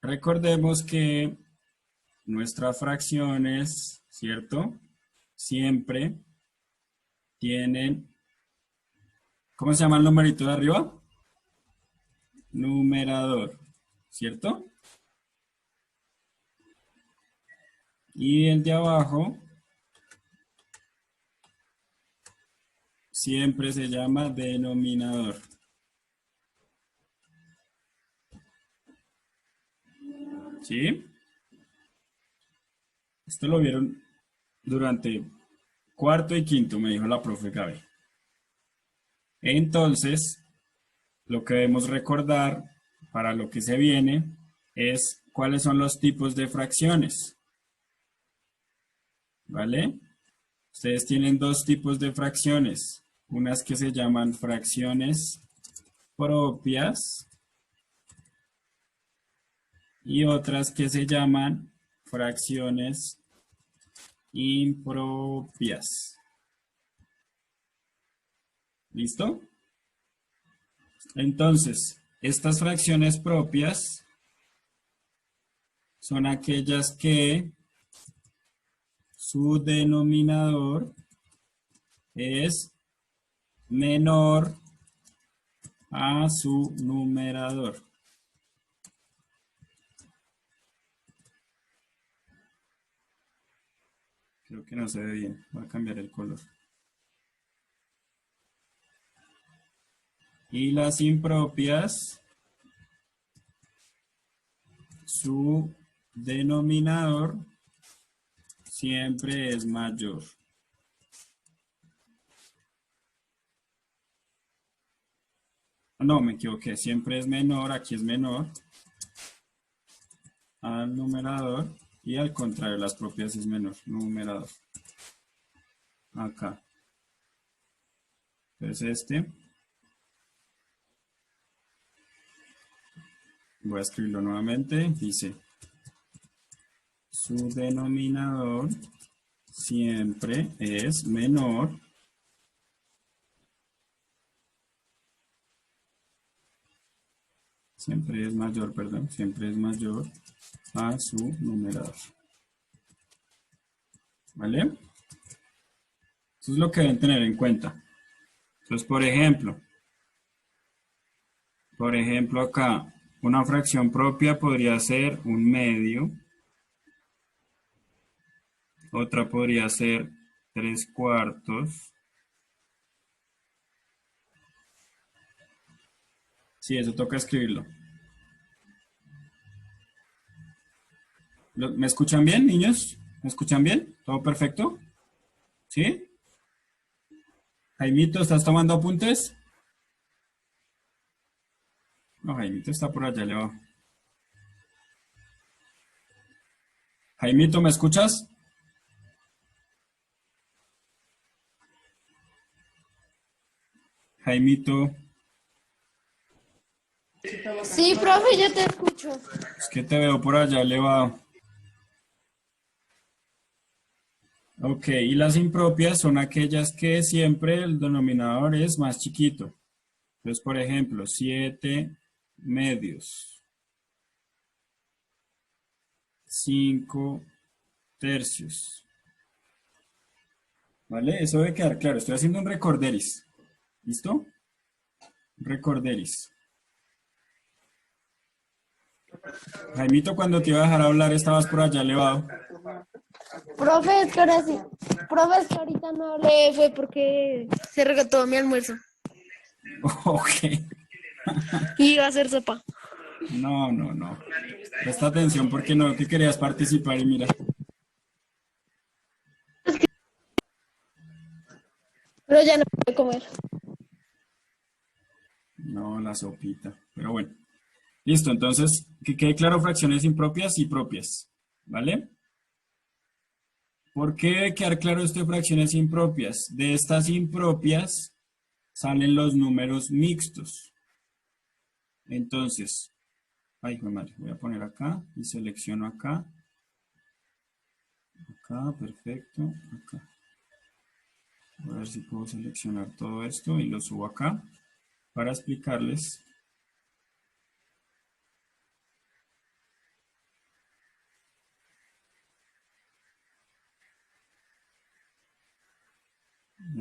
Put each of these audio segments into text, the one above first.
Recordemos que nuestras fracciones, ¿cierto? Siempre tienen, ¿cómo se llama el numerito de arriba? Numerador, ¿cierto? Y el de abajo siempre se llama denominador. ¿Sí? Esto lo vieron durante cuarto y quinto, me dijo la profe Gaby. Entonces, lo que debemos recordar para lo que se viene es cuáles son los tipos de fracciones. ¿Vale? Ustedes tienen dos tipos de fracciones. Unas que se llaman fracciones propias y otras que se llaman fracciones impropias. ¿Listo? Entonces, estas fracciones propias son aquellas que su denominador es menor a su numerador. Creo que no se ve bien. Voy a cambiar el color. Y las impropias, su denominador siempre es mayor. No, me equivoqué. Siempre es menor, aquí es menor al numerador y al contrario, las propias es menor, numerador. Acá. Entonces voy a escribirlo nuevamente, dice, su denominador siempre es menor siempre es mayor a su numerador. ¿Vale? Eso es lo que deben tener en cuenta. Entonces, por ejemplo acá, una fracción propia podría ser un medio. Otra podría ser 3/4. Sí, eso toca escribirlo. ¿Me escuchan bien, niños? ¿Me escuchan bien? ¿Todo perfecto? ¿Sí? Jaimito, ¿estás tomando apuntes? No, Jaimito está por allá abajo. Jaimito, ¿me escuchas? Jaimito. Sí, profe, yo te escucho. Es que te veo por allá elevado. Ok, y las impropias son aquellas que siempre el denominador es más chiquito. Entonces, por ejemplo, 7/2. 5/3. ¿Vale? Eso debe quedar claro. Estoy haciendo un recorderis. ¿Listo? Recorderis. Jaimito, cuando te iba a dejar hablar, estabas por allá elevado. Profe, es que ahora sí. Profe, es que ahorita no hablé, fue porque se regó todo mi almuerzo. Ok. Y iba a hacer sopa. No. Presta atención porque no que querías participar y mira. Pero ya no puedo comer. No, la sopita. Pero bueno. Listo, entonces, que quede claro fracciones impropias y propias. ¿Vale? ¿Por qué debe quedar claro esto de fracciones impropias? De estas impropias salen los números mixtos. Entonces, ay, hijo de madre, voy a poner acá y selecciono acá. Acá, perfecto, acá. Voy a ver si puedo seleccionar todo esto y lo subo acá para explicarles.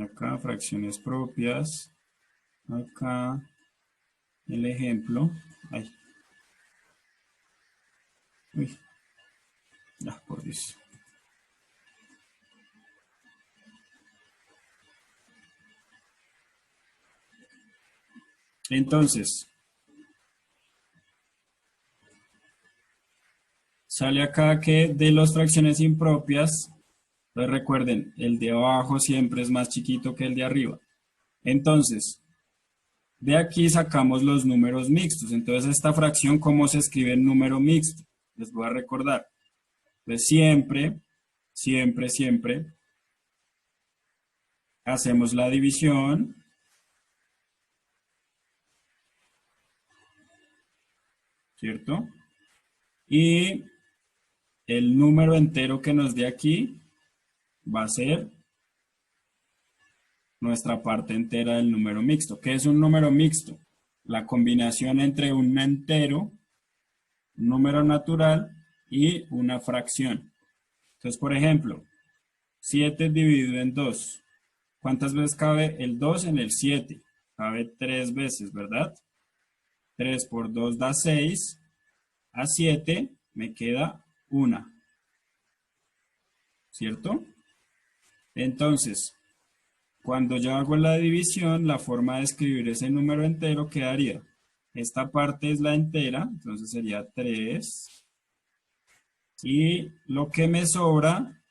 Acá fracciones propias. Acá el ejemplo. Ay. Uy. Ya, por Dios. Entonces, sale acá que de las fracciones impropias, pues recuerden, el de abajo siempre es más chiquito que el de arriba. Entonces, de aquí sacamos los números mixtos. Entonces, esta fracción, ¿cómo se escribe en número mixto? Les voy a recordar. Pues siempre, siempre, siempre hacemos la división. ¿Cierto? Y el número entero que nos dé aquí va a ser nuestra parte entera del número mixto. ¿Qué es un número mixto? La combinación entre un entero, un número natural y una fracción. Entonces, por ejemplo, 7 dividido en 2. ¿Cuántas veces cabe el 2 en el 7? Cabe 3 veces, ¿verdad? 3 por 2 da 6. A 7 me queda 1. ¿Cierto? Entonces, cuando yo hago la división, la forma de escribir ese número entero quedaría. Esta parte es la entera, entonces sería 3. Y lo que me sobra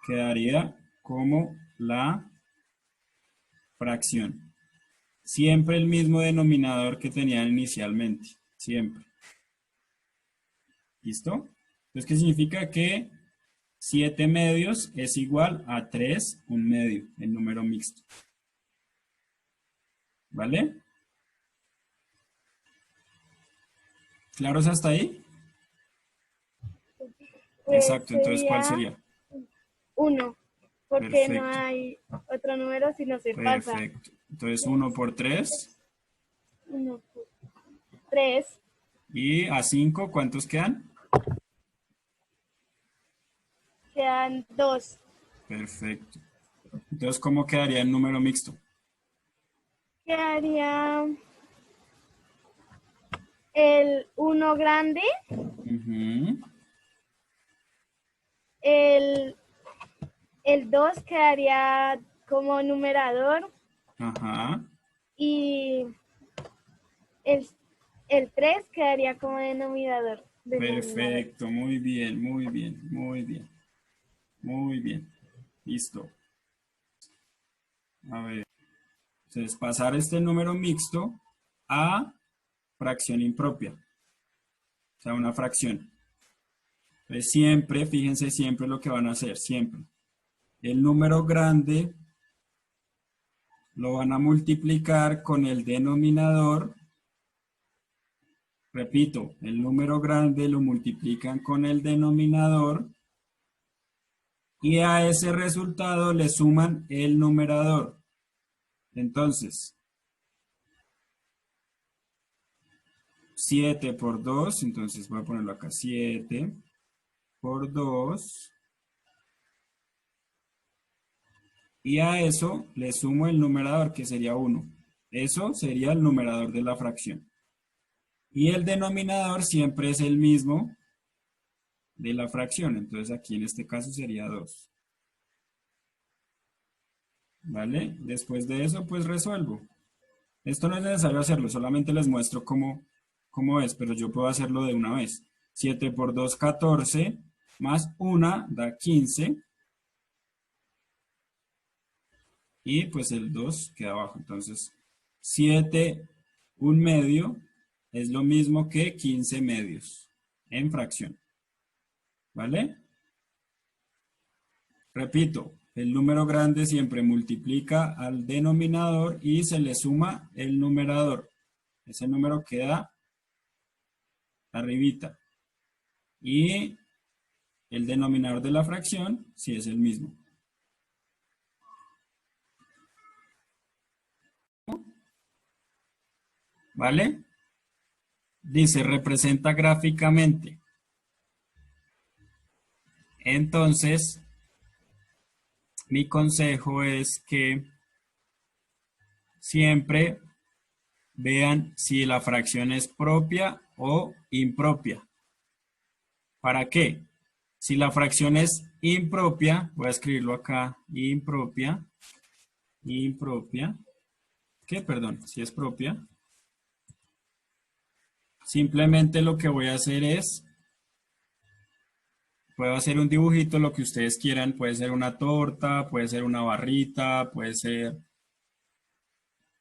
quedaría como la fracción. Siempre el mismo denominador que tenían inicialmente. Siempre. ¿Listo? Entonces, ¿qué significa? Que 7 medios es igual a 3, un medio, el número mixto. ¿Vale? ¿Claros hasta ahí? Pues Exacto, entonces ¿cuál sería? 1, porque no Perfecto, hay otro número si no se pasa. perfecto. Entonces 1 por 3 1, 3, y a 5, ¿cuántos quedan? quedan 2. Perfecto. Entonces, ¿cómo quedaría el número mixto? Quedaría el 1 grande, Ujú. el 2 quedaría como numerador Ajá. y el, 3 quedaría como denominador. Perfecto, muy bien, muy bien, muy bien. Muy bien. Listo. A ver. Entonces, pasar este número mixto a fracción impropia. O sea, una fracción. Entonces, siempre, fíjense siempre lo que van a hacer, siempre. El número grande lo van a multiplicar con el denominador. Repito, el número grande lo multiplican con el denominador y a ese resultado le suman el numerador. Entonces, 7 por 2, entonces voy a ponerlo acá, 7 por 2. Y a eso le sumo el numerador, que sería 1. Eso sería el numerador de la fracción. Y el denominador siempre es el mismo de la fracción. Entonces aquí en este caso sería 2. ¿Vale? Después de eso, pues resuelvo. Esto no es necesario hacerlo, solamente les muestro cómo es, pero yo puedo hacerlo de una vez. 7 por 2, 14, más 1 da 15. Y pues el 2 queda abajo. Entonces, 7, un medio, es lo mismo que 15 medios en fracción. ¿Vale? Repito, el número grande siempre multiplica al denominador y se le suma el numerador. Ese número queda arribita. Y el denominador de la fracción sí es el mismo. ¿Vale? Dice, representa gráficamente. Entonces, mi consejo es que siempre vean si la fracción es propia o impropia. ¿Para qué? Si la fracción es impropia, voy a escribirlo acá, impropia, ¿qué? Perdón, si es propia. Simplemente lo que voy a hacer es, puedo hacer un dibujito, lo que ustedes quieran, puede ser una torta, puede ser una barrita, puede ser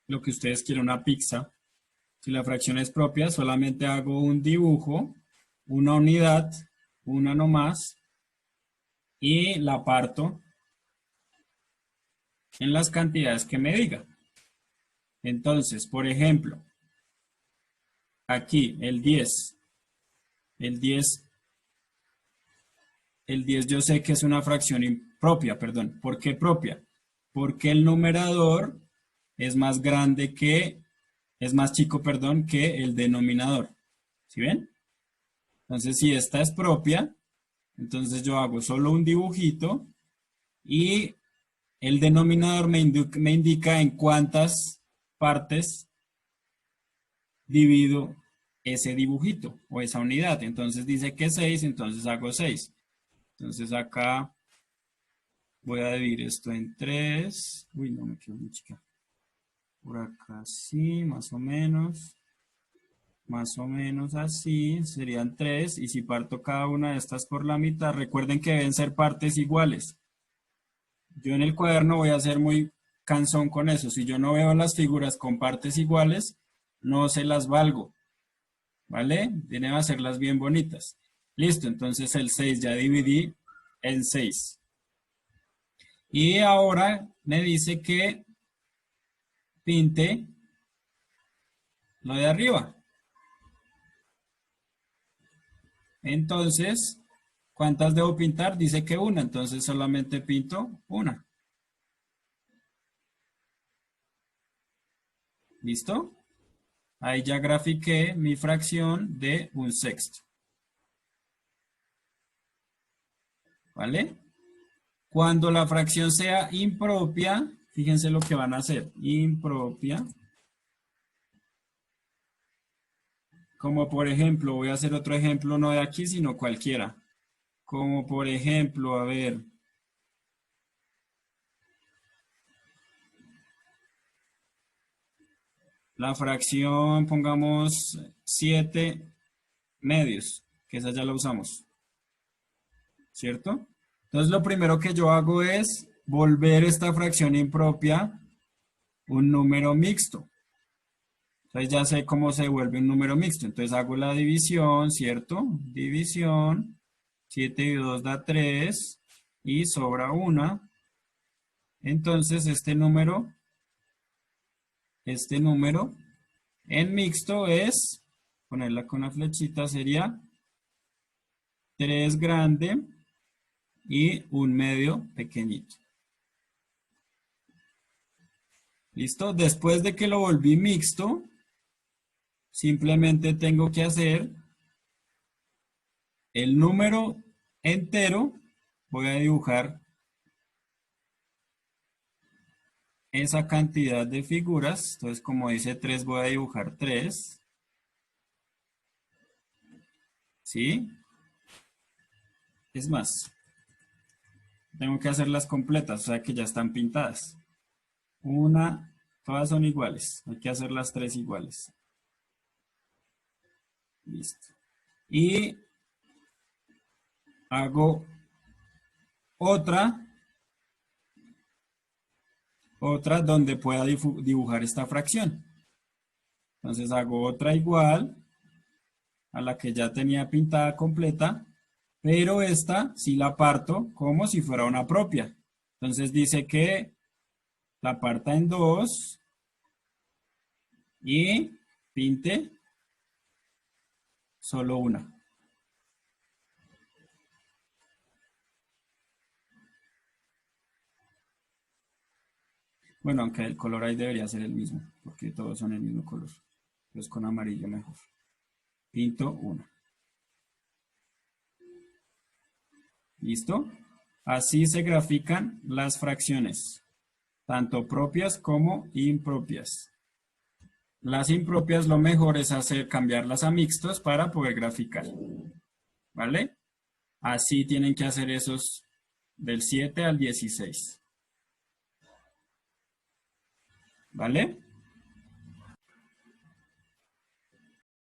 lo que ustedes quieran, una pizza. Si la fracción es propia, solamente hago un dibujo, una unidad, una nomás, y la parto en las cantidades que me diga. Entonces, por ejemplo, aquí el 10, el 10, el 10 yo sé que es una fracción impropia, perdón. ¿Por qué propia? Porque el numerador es más grande que, es más chico, perdón, que el denominador. ¿Sí ven? Entonces, si esta es propia, entonces yo hago solo un dibujito y el denominador me indica en cuántas partes divido ese dibujito o esa unidad. Entonces dice que 6, entonces hago 6. Entonces acá voy a dividir esto en 3. Uy, no me quedo muy chica. Por acá sí, más o menos. Más o menos así, serían 3. Y si parto cada una de estas por la mitad, recuerden que deben ser partes iguales. Yo en el cuaderno voy a ser muy cansón con eso. Si yo no veo las figuras con partes iguales, no se las valgo. ¿Vale? Tienen que hacerlas bien bonitas. Listo, entonces el 6 ya dividí en 6. Y ahora me dice que pinte lo de arriba. Entonces, ¿cuántas debo pintar? Dice que una, entonces solamente pinto una. ¿Listo? Ahí ya grafiqué mi fracción de 1/6. ¿Vale? Cuando la fracción sea impropia, fíjense lo que van a hacer. Impropia. Como por ejemplo, voy a hacer otro ejemplo, no de aquí, sino cualquiera. Como por ejemplo, a ver. La fracción, pongamos 7/2, que esa ya la usamos. ¿Cierto? Entonces lo primero que yo hago es volver esta fracción impropia un número mixto. Entonces ya sé cómo se vuelve un número mixto. Entonces hago la división, ¿cierto? División, 7 y 2 da 3 y sobra 1. Entonces este número en mixto es, ponerla con una flechita, sería 3 grande y 1 medio pequeñito. ¿Listo? Después de que lo volví mixto, simplemente tengo que hacer el número entero. Voy a dibujar esa cantidad de figuras. Entonces, como dice 3, voy a dibujar 3. ¿Sí? Es más, tengo que hacerlas completas, o sea que ya están pintadas. Todas son iguales. Hay que hacer las 3 iguales. Listo. Y hago otra donde pueda dibujar esta fracción. Entonces hago otra igual a la que ya tenía pintada completa, pero esta sí la parto como si fuera una propia. Entonces dice que la parta en 2 y pinte solo una. Bueno, aunque el color ahí debería ser el mismo, porque todos son el mismo color. Entonces con amarillo mejor. Pinto una. ¿Listo? Así se grafican las fracciones, tanto propias como impropias. Las impropias lo mejor es cambiarlas a mixtos para poder graficar. ¿Vale? Así tienen que hacer esos del 7 al 16. ¿Vale?